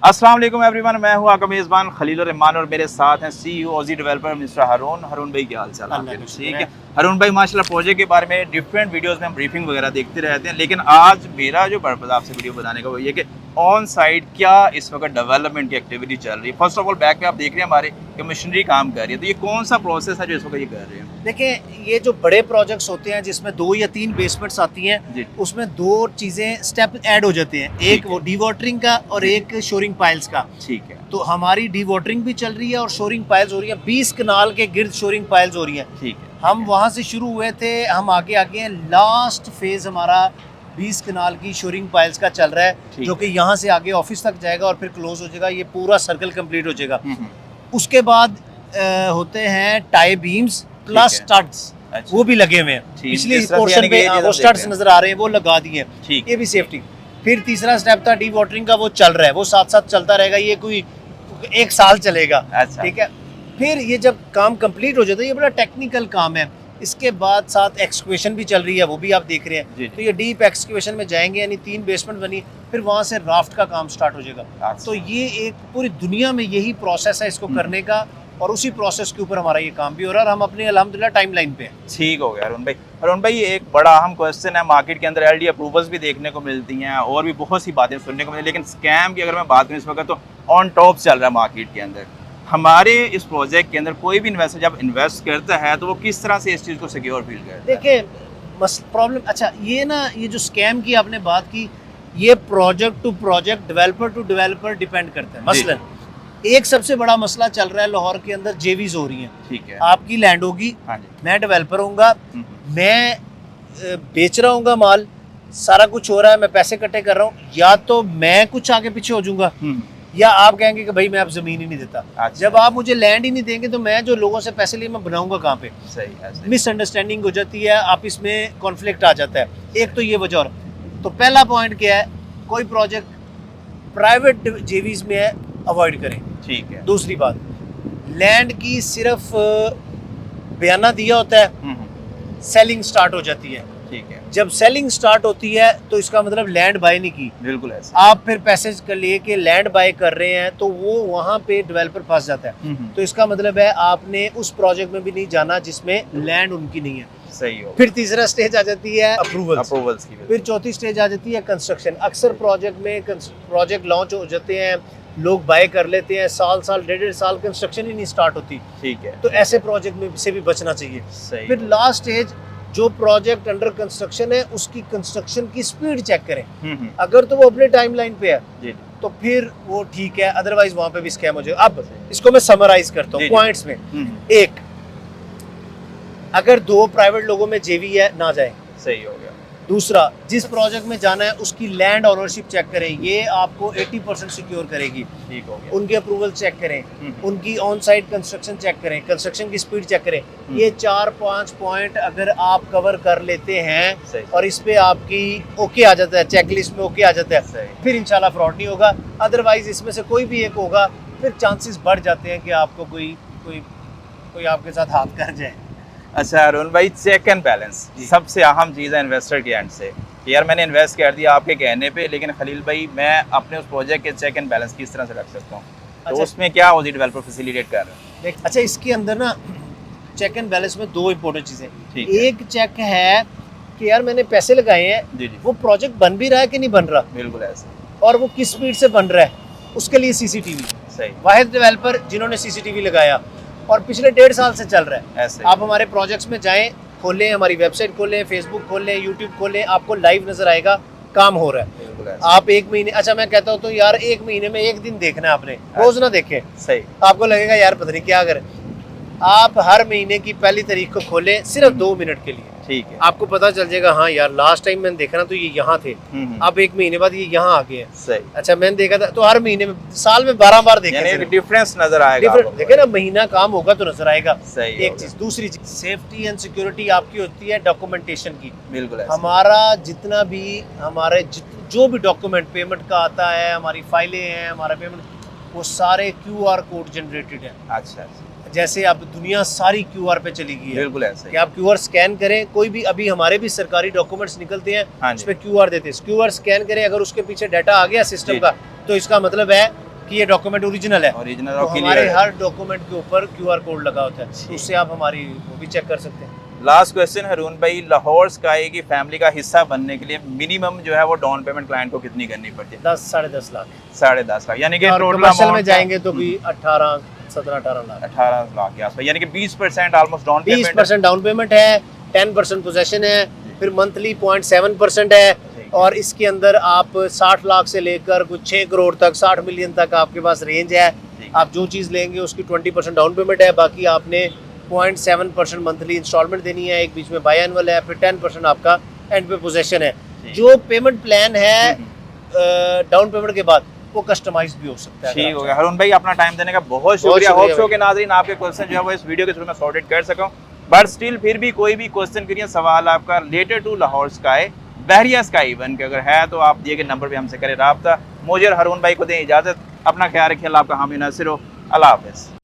अस्सलाम वालेकुम एवरीवन, मैं हूं आपका मेज़बान खलील रहमान और मेरे साथ हैं सीईओ ऑजी डेवलपर मिस्टर हारून भाई। क्या हाल चाल है? ठीक है हारून भाई, माशाल्लाह प्रोजेक्ट के बारे में डिफरेंट वीडियोस में हम ब्रीफिंग वगैरह देखते रहते हैं, लेकिन आज मेरा जो पर्पज़ आपसे वीडियो बनाने का वो ये कि ऑन साइड क्या इस वक्त डेवलपमेंट की एक्टिविटी चल रही है। फर्स्ट ऑफ ऑल बैक पे आप देख रहे हैं हमारे कि मशीनरी काम कर रही है, तो ये कौन सा प्रोसेस है जो इस वक्त ये कर रहे हैं? देखिए, ये जो बड़े प्रोजेक्ट्स होते हैं जिसमें 2 या 3 बेसमेंट्स आती हैं, उसमें 2 चीज़ें स्टेप ऐड हो जाते हैं, एक वो डी वाटरिंग का और एक शोरिंग पाइल्स का। ठीक है, तो हमारी डी वाटरिंग भी चल रही है और शोरिंग पाइल्स हो रही है। 20 कनाल के गिर्द शोरिंग पाइल्स हो रही हैं। ठीक है, हम वहाँ से शुरू हुए थे, हम आगे आगे हैं। लास्ट फेज हमारा 20 कनाल की शोरिंग पाइल्स का चल रहा है, जो कि यहाँ से आगे ऑफिस तक जाएगा और फिर क्लोज हो जाएगा। ये पूरा सर्कल कंप्लीट हो जाएगा। उसके बाद होते हैं टाई बीम्स प्लस स्टड्स, वो भी लगे हुए हैं। पिछले पोर्शन पे वो स्टड्स नजर आ रहे हैं, वो लगा दिए हैं, ये भी सेफ्टी। फिर तीसरा स्टेप था डी वाटरिंग का, वो चल रहा है, वो साथ साथ चलता रहेगा, ये कोई 1 साल चलेगा। ठीक है, फिर ये जब काम कंप्लीट हो जाता है, ये बड़ा टेक्निकल काम है। इसके बाद साथ एक्सक्वेशन भी चल रही है, वो भी आप देख रहे हैं। तो ये डीप एक्सक्वेशन में जाएंगे, यानी 3 बेसमेंट बनी, फिर वहाँ से राफ्ट का काम स्टार्ट हो जाएगा। तो ये एक पूरी दुनिया में यही प्रोसेस है इसको करने का, और उसी प्रोसेस के ऊपर हमारा ये काम भी हो रहा है और हम अपने अल्हम्दुलिल्लाह टाइमलाइन पे हैं। ठीक हो गया हारून भाई एक बड़ा अहम क्वेश्चन है, मार्केट के अंदर एलडी अप्रूवल्स भी देखने को मिलती हैं और भी बहुत सी बातें सुनने को मिलती हैं, लेकिन स्कैम की अगर मैं बात करूँ इस वक्त तो ऑन टॉप चल रहा है मार्केट के अंदर। हमारे इस प्रोजेक्ट के अंदर कोई भी इन्वेस्टर जब इन्वेस्ट करता है तो वो किस तरह से इस चीज़ को सिक्योर फील करता है? देखिए प्रॉब्लम, अच्छा ये जो स्कैम की आपने बात की, ये project to project, developer to developer depend करता है। मसलन एक सबसे बड़ा मसला चल रहा है लाहौर के अंदर, जेवीज हो रही हैं। ठीक है, आपकी लैंड होगी, मैं डेवलपर हूँगा, मैं बेच रहा हूँ माल, सारा कुछ हो रहा है, मैं पैसे इकट्ठे कर रहा हूँ, या तो मैं कुछ आगे पीछे हो जाऊंगा या आप कहेंगे कि भाई मैं अब जमीन ही नहीं देता। अच्छा। जब आप मुझे लैंड ही नहीं देंगे तो मैं जो लोगों से पैसे लिए मैं बनाऊंगा कहाँ पे? सही है, मिसअंडरस्टैंडिंग हो जाती है, आप इसमें कॉन्फ्लिक्ट आ जाता है। एक तो ये वजह। और तो पहला पॉइंट क्या है, कोई प्रोजेक्ट प्राइवेट जेवीज में है, अवॉइड करें। ठीक है। दूसरी बात, लैंड की सिर्फ बयाना दिया होता है, सेलिंग स्टार्ट हो जाती है। ठीक है, जब सेलिंग स्टार्ट होती है तो इसका मतलब लैंड बाय नहीं की। बिल्कुल ऐसा। आप फिर पैसे लेके लैंड बाय कर रहे हैं तो वो वहाँ पे डेवलपर फंस जाता है। तो इसका मतलब है आपने उस प्रोजेक्ट में भी नहीं जाना जिसमें लैंड उनकी नहीं है। सही हो। फिर तीसरा स्टेज आ जाती है अप्रूवल्स की। फिर चौथी स्टेज आ जाती है कंस्ट्रक्शन। अक्सर प्रोजेक्ट में प्रोजेक्ट लॉन्च हो जाते हैं, लोग बाय कर लेते हैं, साल 1.5 साल कंस्ट्रक्शन ही नहीं स्टार्ट होती। ठीक है, तो ऐसे प्रोजेक्ट में से भी बचना चाहिए। सही। फिर लास्ट स्टेज, जो प्रोजेक्ट अंडर कंस्ट्रक्शन है उसकी कंस्ट्रक्शन की स्पीड चेक करें। अगर तो वो अपने टाइमलाइन पे है तो फिर वो ठीक है, अदरवाइज वहां पे भी स्कैम हो जाएगा। अब इसको मैं समराइज करता हूँ पॉइंट्स में। एक, अगर 2 प्राइवेट लोगों में जेवी है, ना जाए। सही हो गया। दूसरा, जिस प्रोजेक्ट में जाना है उसकी लैंड ओनरशिप चेक करें, ये आपको 80% सिक्योर करेगी। ठीक हो गया। उनके अप्रूवल चेक करें, उनकी ऑन साइट कंस्ट्रक्शन चेक करें, कंस्ट्रक्शन की स्पीड चेक करें। ये 4-5 पॉइंट अगर आप कवर कर लेते हैं और इस पे आपकी ओके आ जाता है, चेकलिस्ट में ओके आ जाता है, फिर इंशाल्लाह फ्रॉड नहीं होगा। अदरवाइज इसमें से कोई भी एक होगा, फिर चांसेस बढ़ जाते हैं कि आपको कोई आपके साथ हाथ कर जाए। अच्छा हारून भाई, चेक एंड बैलेंस सबसे अहम चीज़ है इन्वेस्टर के एंड से। यार मैंने इन्वेस्ट कर दिया आपके कहने पे, लेकिन खलील भाई मैं अपने उस प्रोजेक्ट के चेक एंड बैलेंस किस तरह से रख सकता हूँ? तो उसमें क्या ऑजी डेवलपर फैसिलिटेट कर रहे हैं? अच्छा, इसके अंदर ना चेक एंड बैलेंस में 2 इंपॉर्टेंट चीज़ें। एक चेक है कि यार मैंने पैसे लगाए हैं, वो प्रोजेक्ट बन भी रहा है कि नहीं बन रहा। बिल्कुल ऐसा। और वो किस स्पीड से बन रहा है, उसके लिए सीसीटीवी। सही। वाहिद डेवलपर जिन्होंने सीसीटीवी लगाया और पिछले 1.5 साल से चल रहा है। ऐसे आप हमारे प्रोजेक्ट्स में जाएं, खोलें, हमारी वेबसाइट खोलें, फेसबुक खोलें, यूट्यूब खोलें, आपको लाइव नजर आएगा काम हो रहा है। आप 1 महीने, अच्छा मैं कहता हूँ तो यार 1 महीने में 1 दिन देखना है आपने, रोज ना देखें। सही। आपको लगेगा यार पता नहीं क्या करें। आप हर महीने की पहली तारीख को खोलें, सिर्फ 2 मिनट के लिए। ठीक है, आपको पता चल जाएगा, हाँ यार लास्ट टाइम मैंने देखा ना तो ये यहाँ थे, अब 1 महीने बाद ये यहाँ आ गए हैं। सही। अच्छा मैंने देखा था, तो हर महीने में, साल में 12 बार देखें, डिफरेंस नजर आएगा। देखे ना, महीना काम होगा तो नजर आएगा। सही। एक चीज। दूसरी चीज, सेफ्टी एंड सिक्योरिटी आपकी होती है डॉक्यूमेंटेशन की। बिल्कुल। हमारा जितना भी जो भी डॉक्यूमेंट पेमेंट का आता है, हमारी फाइलें हैं, हमारा पेमेंट, वो सारे QR कोड जनरेटेड है। अच्छा। जैसे अब दुनिया सारी QR पे चली गई है। बिल्कुल ऐसा कि आप QR स्कैन करें, कोई भी, अभी हमारे भी सरकारी डॉक्यूमेंट्स निकलते हैं, उस पे QR देते हैं, QR स्कैन करें, अगर उसके पीछे डाटा आ गया सिस्टम का तो इसका मतलब है कि ये डॉक्यूमेंट ओरिजिनल है, ओरिजिनल तो और हमारे क्लियर। हर डॉक्यूमेंट के ऊपर QR कोड लगा होता है, जी। तो उससे आप हमारी वो भी चेक कर सकते हैं। लास्ट क्वेश्चन हरून भाई, लाहौर स्काई की फैमिली का हिस्सा बनने के लिए मिनिमम जो है वो डाउन पेमेंट क्लाइंट को कितनी करनी पड़ती है? 10 साढ़े 10 लाख, 10.5 लाख, यानी कि और टोटल कमर्शियल में अमाउंट जाएंगे तो भी 18 लाख। 18 लाख के आसपास, यानी कि 20% almost down payment. 20% down payment है, 10% पोजेशन है, फिर मंथली 0.7% है, और इसके अंदर आप 60 लाख से लेकर कुछ 6 करोड़ तक, 60 मिलियन तक आपके पास रेंज है। आप जो चीज़ लेंगे उसकी 20% डाउन पेमेंट है, बाकी आपने 0.7% मंथली इंस्टॉलमेंट देनी है, एक बीच में बाई एनुअल है, फिर 10% आपका एंड पे पोजेशन है। जो पेमेंट प्लान है डाउन पेमेंट के बाद वो कस्टमाइज भी हो सकता है। ठीक हो गया हरून भाई, अपना टाइम देने का बहुत शुक्रिया। होप शुक्रिया शो के नाज़रीन आपके क्वेश्चन जो है वो इस वीडियो के थ्रू मैं सॉर्टेड कर सकूं, बट स्टिल फिर भी कोई भी क्वेश्चन करिए, सवाल आपका related to Lahore Sky, Bahria Sky even के अगर है तो आप दिए गए नंबर पे हमसे करें रब्ता। मुझे और हरून भाई को दें इजाज़त, अपना ख्याल रखिए, अल्लाह आपका हामी नासिर हो, अल्लाह हाफ़िज़।